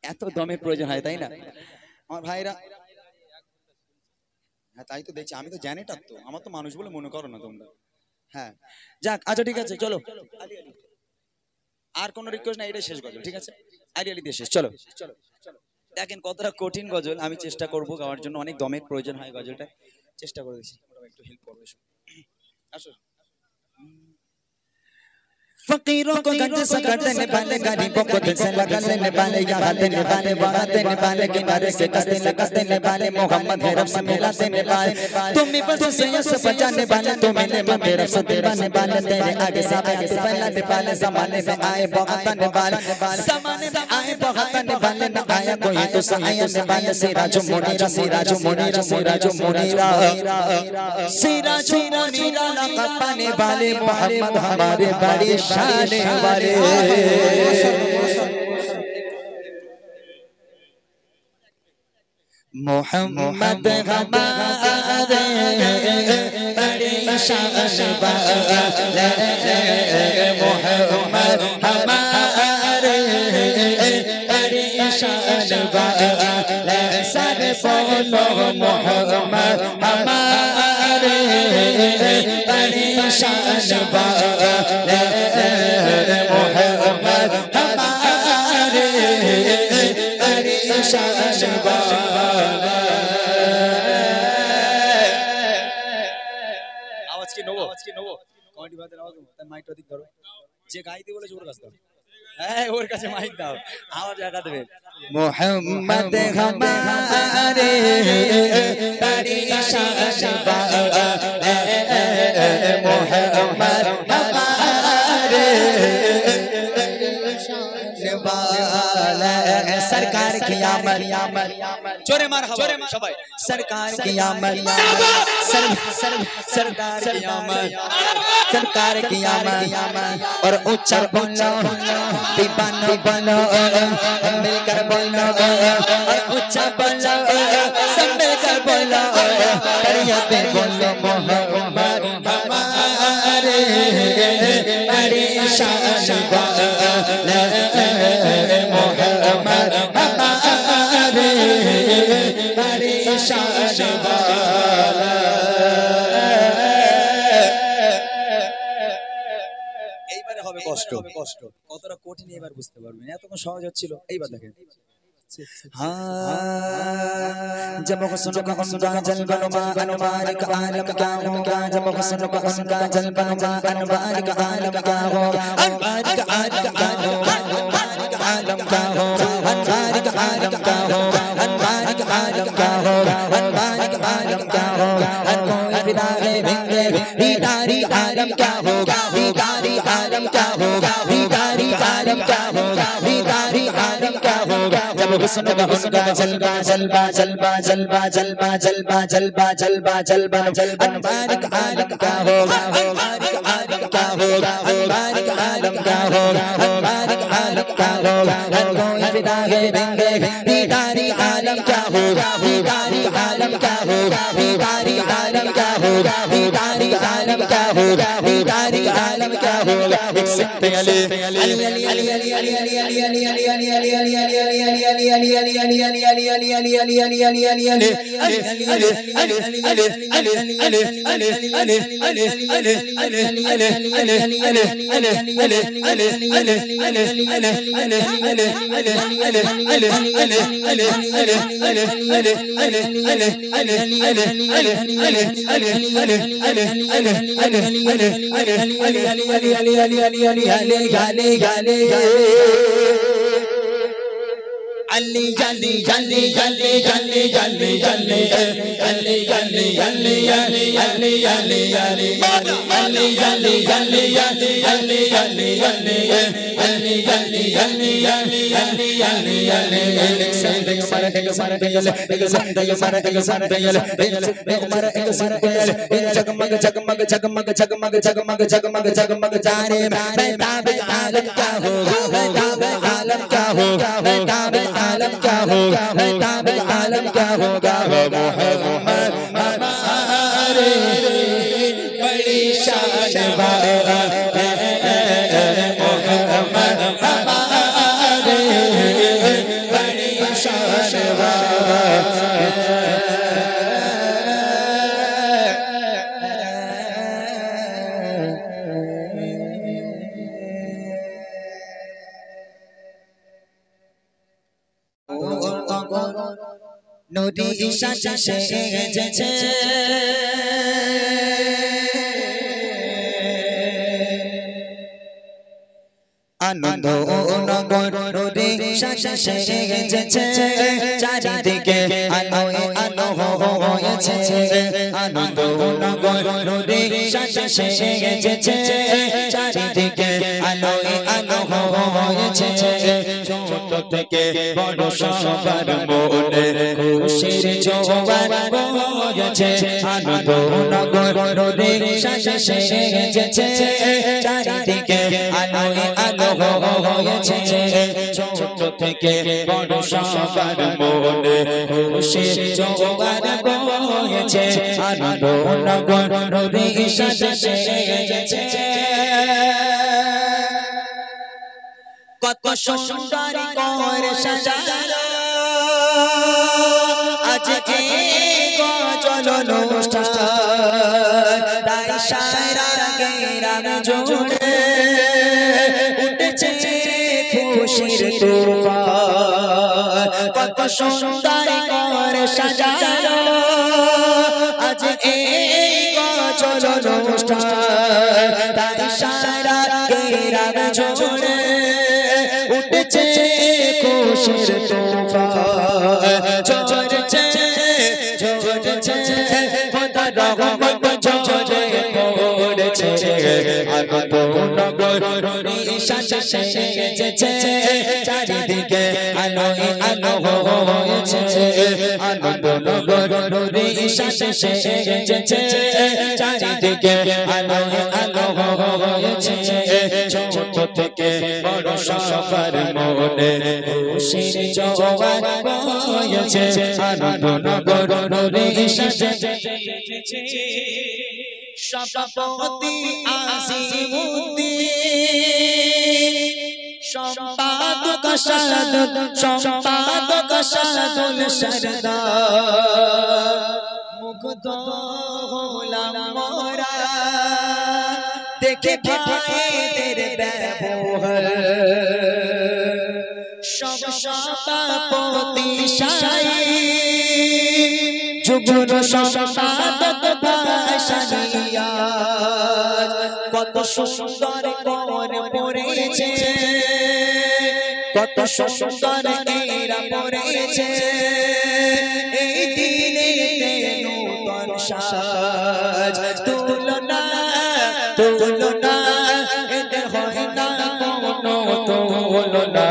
এত দমের প্রয়োজন হয় তাই না আমার ভাইরা? হ্যাঁ তাই তো দেখছি, আমি তো জেনারেটর, তো আমার তো মানুষ বলে মনে করো না তোমরা। হ্যাঁ যাক, আচ্ছা ঠিক আছে, চলো আর কোনো রিকোয়েস্ট নাই, এটাই শেষ গজল, ঠিক আছে? আইডিয়ালি দিয়ে শেষ, চলো। দেখেন কতটা কঠিন গজল, আমি চেষ্টা করব গাওয়ার জন্য, অনেক দমের প্রয়োজন হয় গজলটা, চেষ্টা করে দিচ্ছি, একটু হেল্প করবে, আসো। फकीरों को गंज से काटने वाले, गरीबों को दिल से लगाने वाले, यहाँ देने वाले वहाँ देने वाले, किनारे से कस्ते लगा देने वाले, मोहम्मद है रब से मिला देने वाले, तुम ही बस से यस बचाने वाले, तुम ही मेरे रब से दीवाने वाले, तेरे आगे सामने फैलाने वाले, जमाने में आए बहुत आने वाले, जमाने में आए बहुत आने वाले, न आया कोई तो सहायने वाले, सिराजो मुनीरा सिराजो मुनीरा सिराजो मुनीरा सिराजो मुनीरा लक़ब पाने वाले, मोहम्मद हमारे बड़ी शान वाले। मोहम्मद हमारे बड़ी शान वाले, मोहम्मद हमारे बड़ी शान वाले, सारे बोलो मोहम्मद हमारे बड़ी शान वाले, मोहम्मद हमारे बड़ी शान वाले। आवाज की नवो कमेंट बात आवाज তাই মাইকটা দিক ধরো, যে গাইতে বলেছে ওর কাছে দাও, হ্যাঁ ওর কাছে মাইক দাও, আওয়াজ জায়গা দেবে। मोहम्मद हमारे बड़ी शान वाले, मोहम्मद हमारे वाले, सरकार की आमद जोरे मार हवा सबाई, सरकार की आमद सरकार की आमद, सरकार की आमद, और ऊंचा बोलो दीवाना बोलो मिलकर बोलो, और ऊंचा बोलो सब मिलकर बोलो, बढ़िया पे बोलो मोहम्मद हमारे बड़ी शान वाले, मोहम्मद हमारे बड़ी शान वाले। এইবারে হবে কষ্ট, কতটা কঠিন এবার বুঝতে পারবেন, এতক্ষণ সহজ হচ্ছিল, এইবার দেখেন। हाँ जब हुस्न का उनका जलवा अनवार का आलम क्या होगा, जब हुस्न का उनका जलवा अनवार का आलम क्या होगा, अनवार का आलम क्या होगा, अनवार का आलम क्या होगा, अनवार का आलम क्या होगा, अनवार का आलम क्या होगा, अनवार का आलम क्या होगा, हर कोई फिदा है भिंगे दीदारी आलम क्या होगा, दीदारी आलम क्या होगा, दीदारी आलम क्या होगा, दीदारी आलम क्या होगा, जब हुस्न का उनका जलवा जलवा जलवा जलवा जलवा जलवा जलवा जलवा जलवा अनवार का आलम क्या होगा, अनवार का आलम क्या होगा, अनवार का आलम क्या होगा, अनवार का आलम क्या होगा, हर कोई फिदा है भिंगे दीदारी आलम क्या होगा, दीदारी आलम क्या होगा, दीदारी आलम क्या होगा, दीदारी आलम क्या होगा, दीदारी आलम क्या होगा। एक सिक्ते अली अली अली अली अली अली अली अली अली अली अली अली अली अली अली जली जली जली जली जली जली अली जली जली अली अली अली अली अली जली जली अली अली अली अली अली जली जली अली अली अली अली एक संदे उमर एक संदे एक संदे उमर एक संदे एक संदे उमर एक संदे जगमग जगमग जगमग जगमग जगमग जगमग जगमग जाने बेताब आलम क्या होगा, बेताब आलम क्या होगा, बेताब आलम क्या होगा, बेताब आलम क्या होगा, मोहम्मद हमारे बड़ी शान वाले, मोहम्मद हमारे बड़ी নগর নদী সাজে সেজেছে আনন্দ নগর নদী সাজে সেজেছে চারিদিকে আলোয় আলো হয়েছে আনন্দ নগর নদী সাজে সেজেছে চারিদিকে আলোয় আলো হয়েছে ছোট থেকে বড় সবার মনে খুশির জোয়ার বয়েছে আনন্দ নগর নদী সাজে সেজেছে চারিদিকে আলোয় আলো হয়েছে ছোট থেকে বড় সবার মনে খুশির জোয়ার বয়েছে আনন্দ নগর নদী সাজে সেজেছে কত সুন্দর করে সাজালো আজ এই গজল অনুষ্ঠান তাই সারা গ্রাম জুড়ে উঠেছে খুশির তুফান কত সুন্দর করে সাজালো আজ এই গজল অনুষ্ঠান তাই সারা গ্রাম জুড়ে উঠেছে খুশির তুফান ঝরছে ঝরছে খোদা রহমত ঝরে পড়েছে আনন্দ নগর নদী সাজে সেজেছে চারিদিকে আলোয় আলো হয়েছে আনন্দ নগর নদী সাজে সেজেছে চারিদিকে আলোয় আলো হয়েছে ছোট থেকে বড় সবার মনে খুশির জোয়ার বয়েছে আনন্দ নগর নদী সাজে সেজেছে সভাপতি আসিমুদ্দিন সম্পাদক সাদুল সরদার মুগ্ধ হলাম মোরা দেখে ভাইদের ব্যবহার সব সভাপতি সাই যুগ্ম সম্পাদক ভাষানিয়া কত সুন্দর করে পড়েছে কত সুন্দর এরা পড়েছে এই দিনে নূতন সাজ তুলনা তুলনা এদের হয় না কোনো তুলনা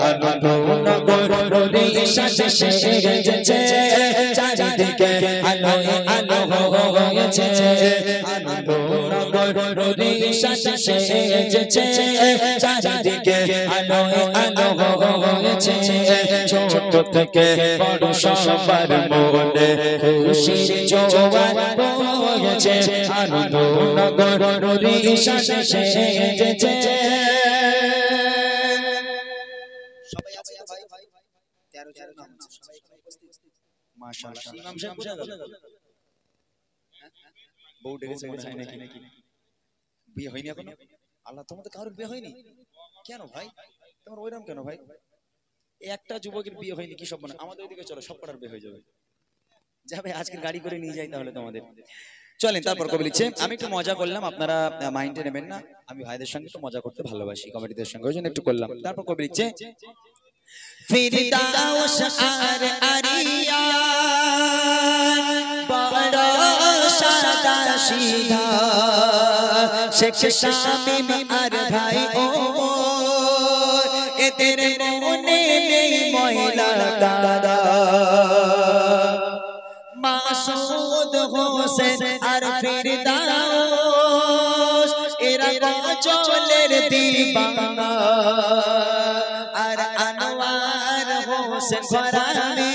আনন্দ নগর নদী সাজে সেজেছে চারিদিকে আলোয় আলো হয়েছে আনন্দ নগর নদী সাজে সেজেছে চারিদিকে আলোয় আলো হয়েছে ছোট থেকে বড় সবার মনে খুশির জোয়ার বয়েছে আনন্দ নগর নদী সাজে সেজেছে সবাই আছে ভাই 13 জন নাম আছে সবাই এখানে উপস্থিত মাশাআল্লাহ ইমাম সাহেব বুঝা গেল বউ ডেকেছে মনে হয় নাকি বিয়ে হয়নি এখনো আল্লাহ তোমাদের কারোর বিয়ে হয়নি কেন ভাই তোমার ওইরকম কেন ভাই একটা যুবকের বিয়ে হয়নি কি সব মানে আমাদের ওইদিকে চলো সব কটার বিয়ে হয়ে যাবে যাবে আজকের গাড়ি করে নিয়ে যাই তাহলে তোমাদের চলেন তারপর কবি লিখছে আমি একটু মজা করলাম আপনারা মাইন্ডে নেবেন না আমি ভাইদের সঙ্গে একটু মজা করতে ভালোবাসি কমেডিদের সঙ্গে ওইজন্য একটু করলাম তারপর কবি লিখছে ফিরদাউস আর আরিয়া বড় সাদা সিধা শেখ শামীম আর ভাই ওমর এদের মনে নেই ময়লা দাদা মাসুদ হোসেন আর ফিরদাউস এরা গজলের দিবানা আর আনোয়ার হোসেন ফরামি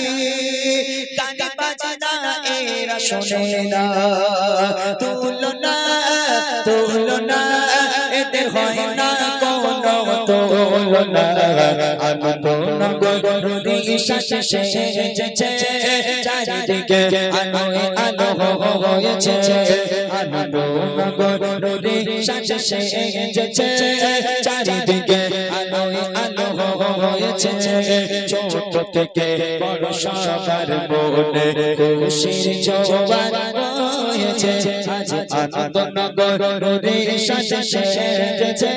গানে বাজনা এরা শোনে না তুলনা তুলনা এদের হয় না কোনো তুলনা আনন্দ নগর নদী সাজে সেজেছে চারিদিকে আলোয় আলো হয়েছে আনন্দ নগর নদী সাজে সেজেছে চারিদিকে আলোয় আলো হয়েছে ছোট থেকে বড় সবার মনে খুশির জোয়ার হয়েছে আজ আনন্দনগরের সাথে সেজেছে।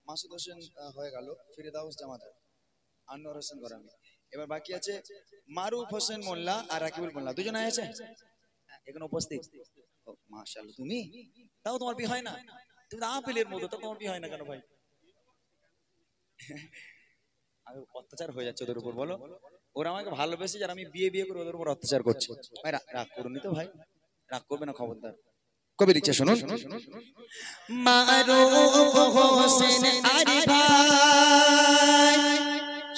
মাসুদ হোসেন হয়ে গেল, ফিরদাউস জামাদার, আনোয়ার হোসেন গরামি। এবার বাকি আছে মারুফ হোসেন মোল্লা আর রাকিবুল মোল্লা, দুজন আছে এখানে উপস্থিত। মাশাআল্লাহ, তুমি তাও তোমার বিয়ে হয় না? তুমি আপেলের মতো, তোমার বিয়ে হয় না কেন ভাই? আমি অত্যাচার হয়ে যাচ্ছে ওদের উপর, বলো। ওরা আমাকে ভালোবেসে, যারা আমি বিয়ে বিয়ে করে ওদের উপর অত্যাচার করছে। ভাই রাগ করুন তো ভাই, রাগ করবে না, খবরদার। কবি লিখছে শুনুন। মারুফ হোসেন আরে ভাই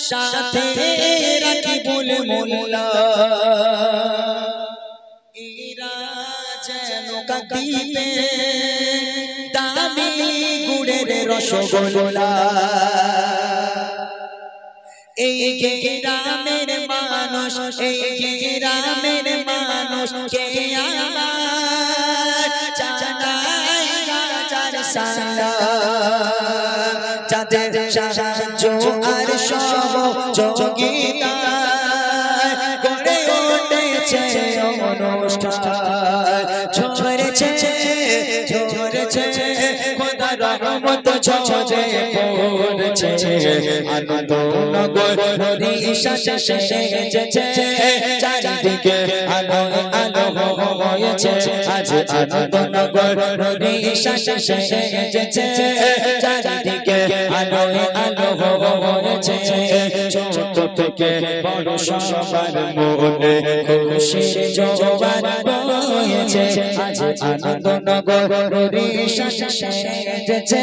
সাথে রাকিবুল মোল্লা এরা যেন কাঁদিবে দামি গুড়ের রসগোল্লা। এই গ্রামের মানুষ, এই গ্রামের মানুষ কে আমার জানাই হাজার সালাম। যাদের সাহায্য আর সহযোগিতায় গড়ে উঠেছে অনুষ্ঠান, ঝরেছে ঝরেছে খোদার রহমত ঝরে পড়েছে। আনন্দ নগরীর সাথে সেজেছে চারিদিকে আলো আলো হয়েছে আজ আনন্দ নগরীর সাথে সেজেছে চারিদিকে আলো আলো হয়েছে ছোট থেকে বড় সবার মনে খুশির জোয়ার বয়েছে আজ আনন্দ নগরীর সাথে সেজেছে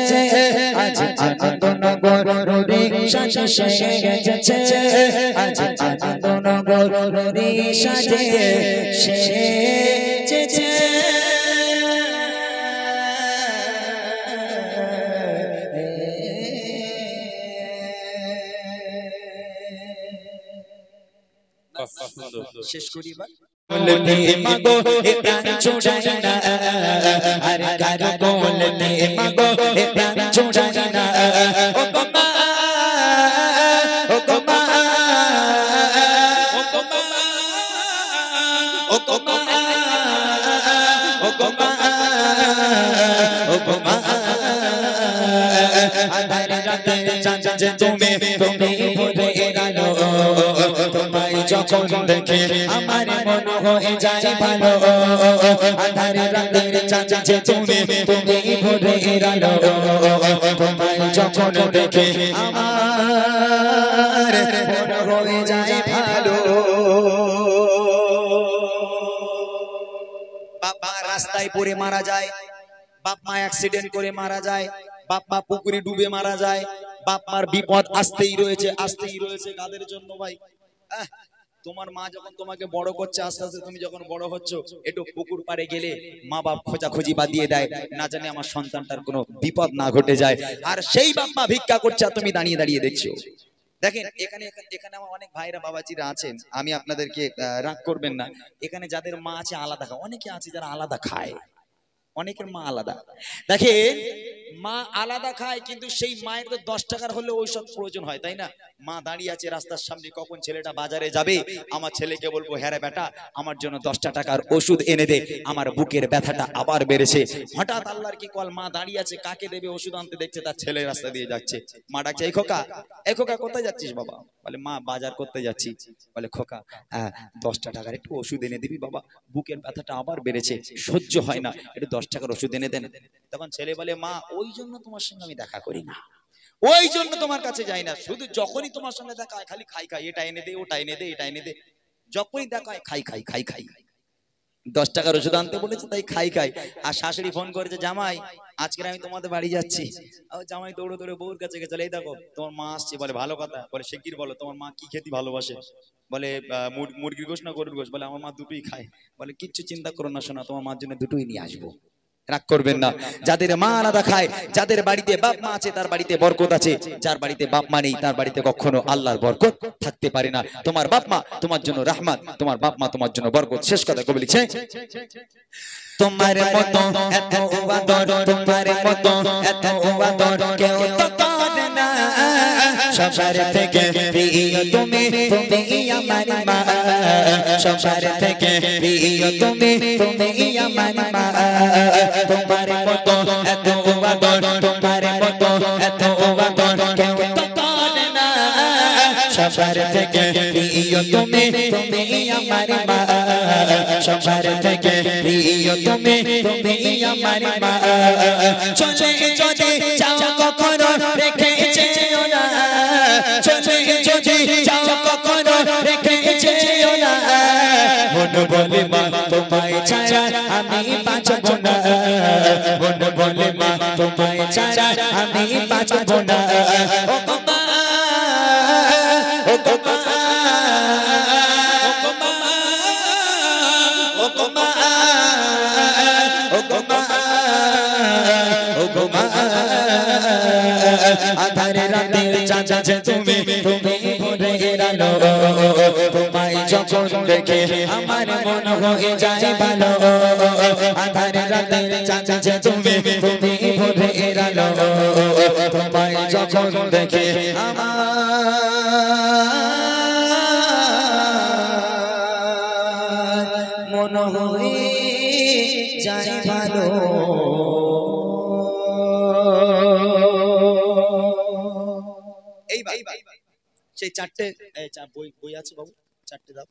আজ আনন্দ নগরীর সাথে সেজেছে আজ আনন্দ নগরীর সাথে সেজেছে। শেষ করি এবার। বলতে মাগো এ প্রাণ ছুড়াই না, আর কারো বলতে মাগো এ প্রাণ ছুড়াই না। ও গো মা, ও গো মা, ও গো মা, ও গো মা, ও গো মা, ও গো মা। আধার রাতের চাঁদ যে তুমি তুমি ভরে গেল, তোমায় যখন দেখে আমার মন হয়ে যায় ভালো। আধার রাতের চাঁদ যে তুমি তুমি ভরে গেল, তোমায় যখন দেখে আমার মন হয়ে যায় ভালো। বাবা রাস্তায় পড়ে মারা যায়, বাপ মা অ্যাক্সিডেন্ট করে মারা যায়, বাপ মা পুকুরে ডুবে মারা যায়, বাপ মার বিপদ আসতেই রয়েছে আসতেই রয়েছে। কাদের জন্য ভাই? তোমার মা যখন তোমাকে বড় করছে, আস্তে আস্তে তুমি যখন বড় হচ্ছ, একটু পুকুর পাড়ে গেলে মা বাপ খোঁজাখুঁজি বাদিয়ে দেয়, না জানি আমার সন্তানটার কোনো বিপদ না ঘটে যায়। আর সেই বাপ মা ভিক্ষা করছে আর তুমি দাঁড়িয়ে দাঁড়িয়ে দেখছো। দেখেন এখানে এখানে আমার অনেক ভাইরা বাবাজিরা আছেন, আমি আপনাদেরকে রাগ করবেন না। এখানে যাদের মা আছে আলাদা খায়, অনেকে আছে যারা আলাদা খায়, অনেকের মা আলাদা। দেখেন মা আলাদা খায়, কিন্তু সেই মায়ের তো 10 টাকার হলে ওই সব প্রয়োজন হয়, তাই না? মা দাঁড়িয়ে আছে রাস্তার সামনে, কখন ছেলেটা বাজারে যাবে, আমার ছেলেকে বলবো হ্যাঁ রে বেটা আমার জন্য 10টা টাকার ওষুধ এনে দে, আমার বুকের ব্যথাটা আবার বেড়েছে। হঠাৎ আল্লাহর কি কল, মা দাঁড়িয়ে আছে, কাকে দেবে ওষুধ আনতে, দেখছে তার ছেলে রাস্তা দিয়ে যাচ্ছে। মা ডাকছে, এই খোকা, এই খোকা কোথায় যাচ্ছিস বাবা? বলে মা বাজার করতে যাচ্ছি। বলে খোকা 10টা টাকার একটু ওষুধ এনে দিবি বাবা, বুকের ব্যথাটা আবার বেড়েছে, সহ্য হয় না, একটু 10 টাকার ওষুধ এনে দেন। তখন ছেলে বলে মা ওই জন্য তোমার সঙ্গে আমি দেখা করি না, ওই জন্য তোমার কাছে যাই না, শুধু যখনই তোমার সঙ্গে দেখা হয় খালি খাই খাই, এটা এনে দে, ওটা এনে দে, এটা এনে দে, যখনই দেখা হয় খাই খাই খাই খাই। 10 টাকার ওষুধ আনতে বলেছে তাই খাই খাই। আর শাশুড়ি ফোন করেছে, জামাই আজকে আমি তোমাদের বাড়ি যাচ্ছি। জামাই দৌড়ে দৌড়ে বউর কাছে গেছে, এই দেখো তোমার মা আসছে। বলে ভালো কথা। বলে শিগগির বলো তোমার মা কি খেতে ভালোবাসে। বলে মুরগির গোশ না গরুর গোশ। বলে আমার মা দুটোই খায়। বলে কিচ্ছু চিন্তা করো না শোনা, তোমার মার জন্য দুটোই নিয়ে আসবো, রাগ করবেন না। যাদের মা আলাদা খায়, যাদের বাড়িতে বাপ মা আছে তার বাড়িতে বরকত আছে, যার বাড়িতে বাপ মা নেই তার বাড়িতে কখনো আল্লাহর বরকত থাকতে পারে না। তোমার বাপ মা তোমার জন্য রহমত, তোমার বাপ মা তোমার জন্য বরকত। শেষ কথা কবি লিখছে, তোমার মতো এত আদর, তোমার মতো এত আদর কেউ তো করে না। সবার থেকে প্রিয় তুমি, তুমি আমার মা। সবার থেকে প্রিয় তুমি, তুমি আমার মা। তোমার মতো এত আদর, তোমার মতো এত আদর কেউ তো করে না। সবার থেকে প্রিয় তুমি, তুমি আমার মা। সবার থেকে প্রিয় তুমি, তুমি আমার মা। চলে যদি যাও কখনো রেখে যেও না, চলে যদি যাও কখনো রেখে যেও না। মন বলে মা তোমায় ছাড়া আমি বাঁচব না, মন বলে মা তোমায় ছাড়া আমি বাঁচব না। ও মা, ও মা, আধারে রাতের চাঁদ তুমি, তুমি ভোরের আলো। তোমায় যখন দেখে আমার মন হয়ে যায় ভালো। আধারে রাতের চাঁদ তুমি, তুমি ভোরের আলো। তোমায় যখন দেখে আমার মন হয়ে যায় ভালো। এই সেই চারটে বই আছে বাবু, চারটে দাও।